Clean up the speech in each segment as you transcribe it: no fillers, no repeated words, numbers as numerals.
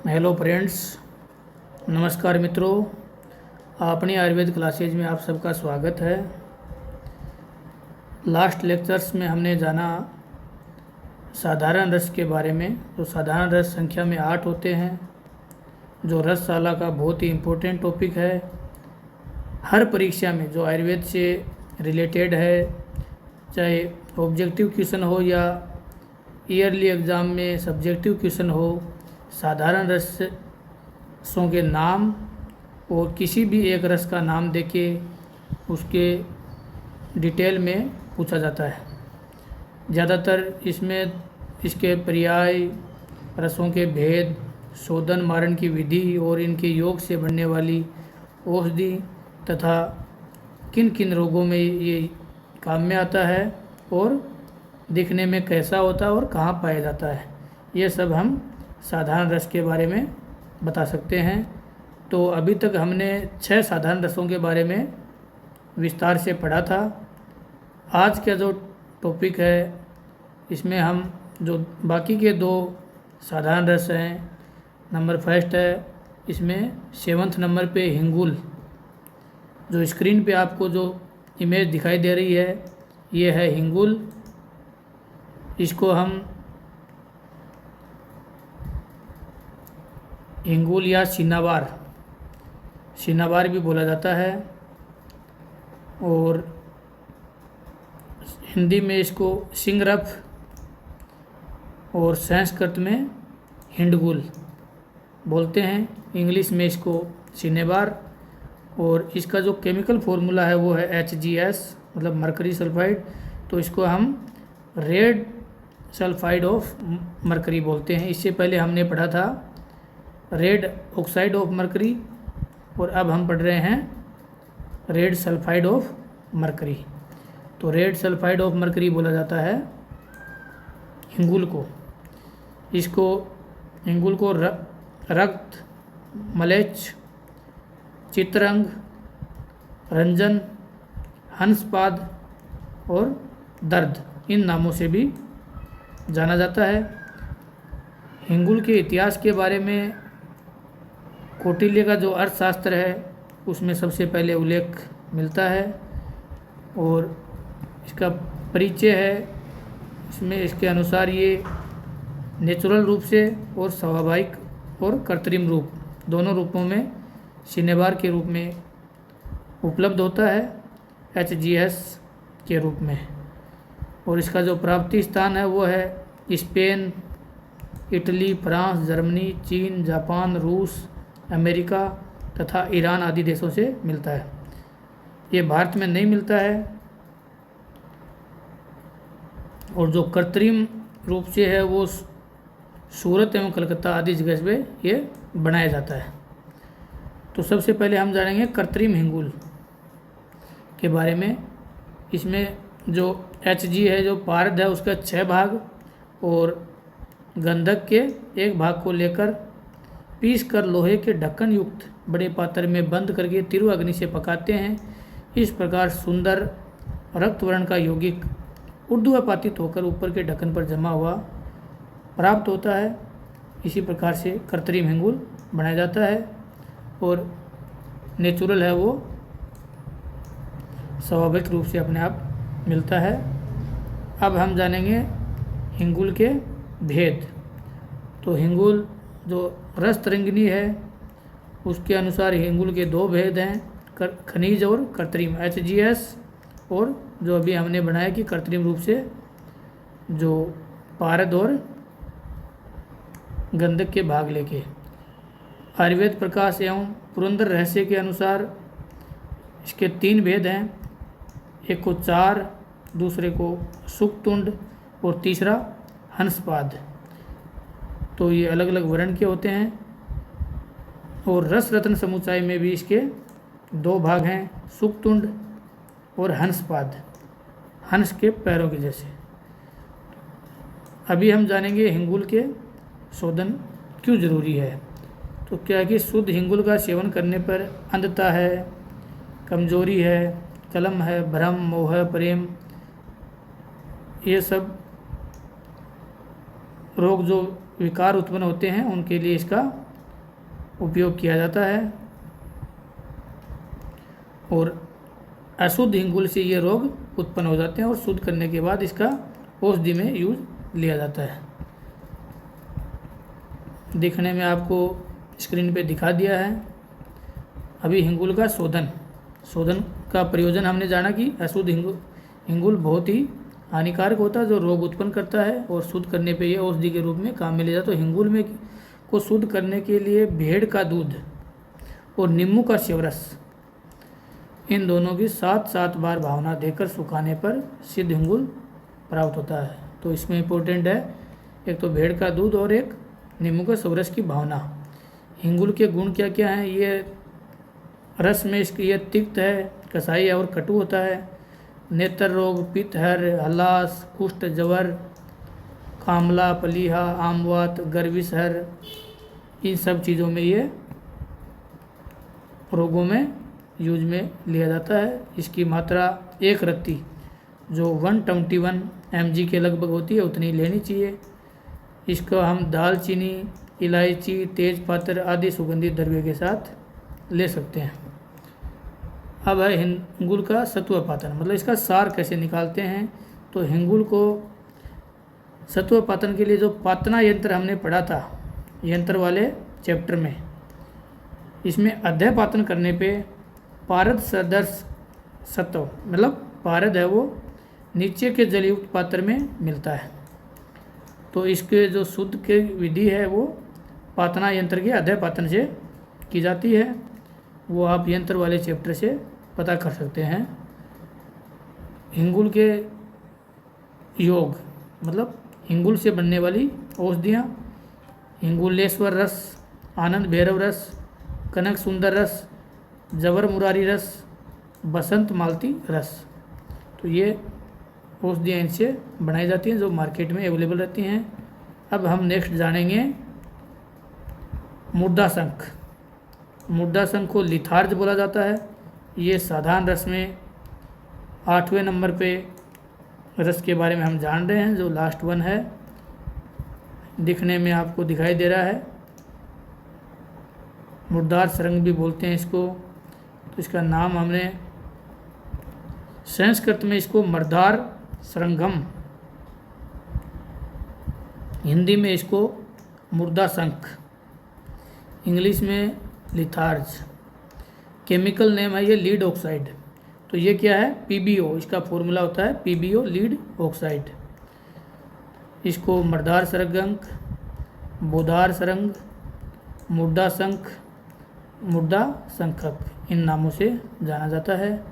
Hello friends, नमस्कार मित्रों। अपनी आयुर्वेद क्लासेज में आप सबका स्वागत है। लास्ट लेक्चर्स में हमने जाना साधारण रस के बारे में। तो साधारण रस संख्या में 8 होते हैं, जो रसशाला का बहुत ही इम्पोर्टेंट टॉपिक है। हर परीक्षा में जो आयुर्वेद से रिलेटेड है, चाहे ऑब्जेक्टिव क्वेश्चन हो या ईयरली एग्ज़ाम में सब्जेक्टिव क्वेश्चन हो, साधारण रसों के नाम और किसी भी एक रस का नाम देके उसके डिटेल में पूछा जाता है। ज़्यादातर इसमें इसके पर्याय, रसों के भेद, शोधन मारण की विधि और इनके योग से बनने वाली औषधि तथा किन किन रोगों में ये काम में आता है और दिखने में कैसा होता है और कहाँ पाया जाता है, ये सब हम साधारण रस के बारे में बता सकते हैं। तो अभी तक हमने 6 साधारण रसों के बारे में विस्तार से पढ़ा था। आज का जो टॉपिक है, इसमें हम जो बाकी के 2 साधारण रस हैं, नंबर फर्स्ट है, इसमें 7वें नंबर पे हिंगुल, जो स्क्रीन पे आपको जो इमेज दिखाई दे रही है, ये है हिंगुल। इसको हम हिंगुल या सिनाबार भी बोला जाता है, और हिंदी में इसको सिंगरफ और संस्कृत में हिंडगुल बोलते हैं। इंग्लिश में इसको सिनेबार। और इसका जो केमिकल फॉर्मूला है वो है HGS, मतलब मरकरी सल्फाइड। तो इसको हम रेड सल्फाइड ऑफ मरकरी बोलते हैं। इससे पहले हमने पढ़ा था रेड ऑक्साइड ऑफ मरकरी, और अब हम पढ़ रहे हैं रेड सल्फाइड ऑफ मरकरी। तो रेड सल्फाइड ऑफ मरकरी बोला जाता है हिंगुल को। हिंगुल को रक्त, मलेच्छ, चित्रंग, रंजन, हंसपाद और दर्द, इन नामों से भी जाना जाता है। हिंगुल के इतिहास के बारे में कौटिल्य का जो अर्थशास्त्र है उसमें सबसे पहले उल्लेख मिलता है, और इसका परिचय है। इसमें इसके अनुसार ये नेचुरल रूप से और स्वाभाविक और कृत्रिम रूप, दोनों रूपों में सिनेबार के रूप में उपलब्ध होता है, HGS के रूप में। और इसका जो प्राप्ति स्थान है वो है स्पेन, इटली, फ्रांस, जर्मनी, चीन, जापान, रूस, अमेरिका तथा ईरान आदि देशों से मिलता है। ये भारत में नहीं मिलता है। और जो कृत्रिम रूप से है वो सूरत एवं कलकत्ता आदि जगह पे ये बनाया जाता है। तो सबसे पहले हम जानेंगे कृत्रिम हिंगुल के बारे में। इसमें जो HG है, जो पारद है, उसका 6 भाग और गंधक के 1 भाग को लेकर पीस कर लोहे के ढक्कन युक्त बड़े पात्र में बंद करके तिरु अग्नि से पकाते हैं। इस प्रकार सुंदर रक्त वर्ण का यौगिक ऊर्ध्वपातित होकर ऊपर के ढक्कन पर जमा हुआ प्राप्त होता है। इसी प्रकार से कृत्रिम हिंगुल बनाया जाता है, और नेचुरल है वो स्वाभाविक रूप से अपने आप मिलता है। अब हम जानेंगे हिंगुल के भेद। तो हिंगुल जो रस तरंगिनी है उसके अनुसार हिंगुल के 2 भेद हैं, खनिज और कृत्रिम, HGS, और जो अभी हमने बनाया कि कृत्रिम रूप से जो पारद और गंधक के भाग लेके। आयुर्वेद प्रकाश एवं पुरंदर रहस्य के अनुसार इसके 3 भेद हैं, एक को चार, दूसरे को सुक्तुंड और तीसरा हंसपाद। तो ये अलग अलग वर्ण के होते हैं। और रस रत्न समुच्चय में भी इसके 2 भाग हैं, सुक्तुंड और हंसपाद, हंस के पैरों के जैसे। अभी हम जानेंगे हिंगुल के शोधन क्यों जरूरी है। तो क्या है कि शुद्ध हिंगुल का सेवन करने पर अंधता है, कमजोरी है, कलम है, भ्रम, मोह, प्रेम, ये सब रोग जो विकार उत्पन्न होते हैं उनके लिए इसका उपयोग किया जाता है और अशुद्ध हिंगुल से ये रोग उत्पन्न हो जाते हैं और शुद्ध करने के बाद इसका औषधि में यूज लिया जाता है। दिखने में आपको स्क्रीन पे दिखा दिया है। अभी हिंगुल का शोधन का प्रयोजन हमने जाना कि अशुद्ध हिंगुल बहुत ही हानिकारक होता है जो रोग उत्पन्न करता है और शुद्ध करने पे ये औषधि के रूप में काम में ले जाता है। तो हिंगुल में को शुद्ध करने के लिए भेड़ का दूध और नींबू का सेवरस, इन दोनों की 7-7 बार भावना देकर सुखाने पर सिद्ध हिंगुल प्राप्त होता है। तो इसमें इम्पोर्टेंट है एक तो भेड़ का दूध और एक नींबू का सेवरस की भावना। हिंगुल के गुण क्या क्या हैं? ये रस में इसकी ये तिक्त है, कसाई है और कटु होता है। नेत्र रोग, पित्तहर, हलास, कुष्ठ, जवर, कामला, पलीहा, आमवात, गर्विशहर, इन सब चीज़ों में ये रोगों में यूज में लिया जाता है। इसकी मात्रा एक रत्ती जो 121 mg के लगभग होती है उतनी लेनी चाहिए। इसको हम दालचीनी, इलायची, तेजपत्र आदि सुगंधित द्रव्य के साथ ले सकते हैं। अब है हिंगुल का सत्व पातन, मतलब इसका सार कैसे निकालते हैं। तो हिंगुल को सत्व पातन के लिए जो पातना यंत्र हमने पढ़ा था यंत्र वाले चैप्टर में, इसमें अध्यय पातन करने पे पारद सदर्श सत्व, मतलब पारद है वो नीचे के जलयुक्त पात्र में मिलता है। तो इसके जो शुद्ध के विधि है वो पातना यंत्र के अध्यय पातन से की जाती है। वो आप यंत्र वाले चैप्टर से पता कर सकते हैं। हिंगुल के योग, मतलब हिंगुल से बनने वाली औषधियाँ: हिंगुलेश्वर रस, आनंद भैरव रस, कनक सुंदर रस, जवर मुरारी रस, बसंत मालती रस। तो ये औषधियाँ इनसे बनाई जाती हैं जो मार्केट में अवेलेबल रहती हैं। अब हम नेक्स्ट जानेंगे मुर्दा शंख। मुर्दा शंख को लिथार्ज बोला जाता है। ये साधारण रस में 8वें नंबर पे रस के बारे में हम जान रहे हैं जो लास्ट वन है। दिखने में आपको दिखाई दे रहा है, मुर्दार सरंग भी बोलते हैं इसको। तो इसका नाम हमने संस्कृत में इसको मर्दार सरंगम, हिंदी में इसको मुर्दा शंख, इंग्लिश में लिथार्ज। केमिकल नेम है ये लीड ऑक्साइड। तो ये क्या है? पीबीओ, इसका फॉर्मूला होता है पीबीओ लीड ऑक्साइड। इसको मर्दार सरंग, बोधार सरंग, मुर्दा शंख, मुर्दा शंखक, इन नामों से जाना जाता है।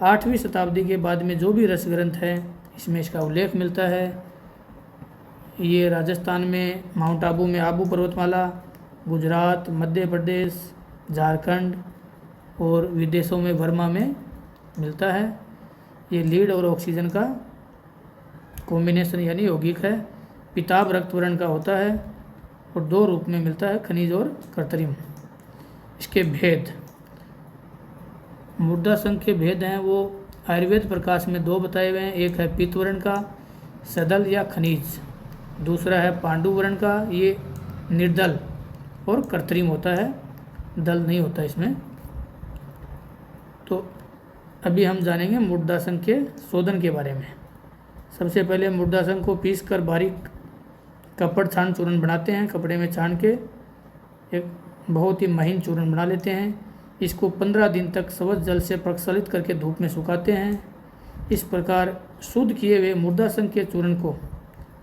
8वीं शताब्दी के बाद में जो भी रस ग्रंथ है इसमें इसका उल्लेख मिलता है। ये राजस्थान में माउंट आबू में आबू पर्वतमाला, गुजरात, मध्य प्रदेश, झारखंड और विदेशों में बर्मा में मिलता है। ये लीड और ऑक्सीजन का कॉम्बिनेशन यानी यौगिक है। पिताब रक्त वर्ण का होता है और 2 रूप में मिलता है, खनिज और कृत्रिम। इसके भेद, मुर्दा शंख के भेद हैं वो आयुर्वेद प्रकाश में 2 बताए हुए हैं। एक है पीतवर्ण का सदल या खनिज, दूसरा है पांडु वर्ण का, ये निर्दल और कृत्रिम होता है, दल नहीं होता इसमें। तो अभी हम जानेंगे मुर्दा शंख के शोधन के बारे में। सबसे पहले मुर्दा शंख को पीस कर बारीक कपड़ छान चूर्ण बनाते हैं। कपड़े में छान के एक बहुत ही महीन चूर्ण बना लेते हैं। इसको 15 दिन तक स्वच्छ जल से प्रक्षालित करके धूप में सुखाते हैं। इस प्रकार शुद्ध किए हुए मुर्दा शंख के चूर्ण को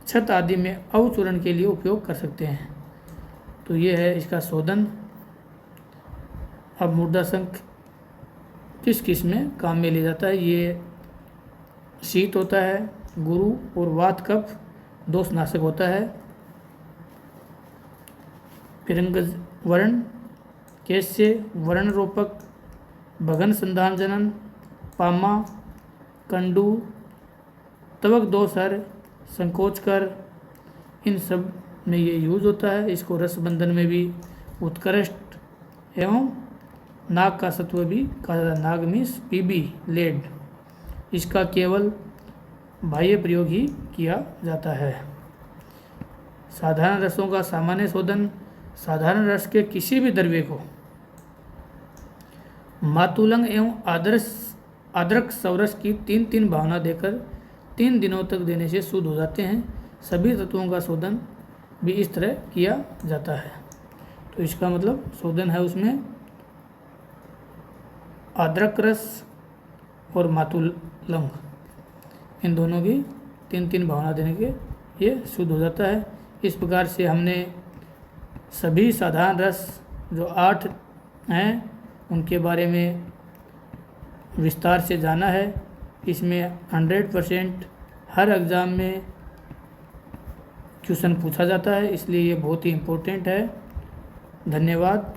छत आदि में अवचूर्ण के लिए उपयोग कर सकते हैं। तो ये है इसका शोधन। अब मुर्दा शंख किस किस में काम में लिया जाता है? ये शीत होता है, गुरु और वात कफ दोषनाशक होता है। पिरंगज वर्ण, कैस्य वर्ण रोपक, भगन संधान जनन, पामा, कंडू, तवक दोषहर, संकोचकर, इन सब में ये यूज होता है। इसको रसबंधन में भी उत्कृष्ट एवं नाग का सत्व भी कहा जाता है। नाग मीन्स पीबी लेड। इसका केवल बाह्य प्रयोग ही किया जाता है। साधारण रसों का सामान्य शोधन साधारण रस के किसी भी द्रव्य को मातुलंग एवं आदरक सवरस की 3-3 भावना देकर 3 दिनों तक देने से शुद्ध हो जाते हैं। सभी तत्वों का शोधन भी इस तरह किया जाता है। तो इसका मतलब शोधन है उसमें अदरक रस और मातुलंग, इन दोनों की 3-3 भावना देने के ये शुद्ध हो जाता है। इस प्रकार से हमने सभी साधारण रस जो 8 हैं उनके बारे में विस्तार से जाना है। इसमें 100% हर एग्ज़ाम में क्वेश्चन पूछा जाता है, इसलिए ये बहुत ही इम्पोर्टेंट है। धन्यवाद।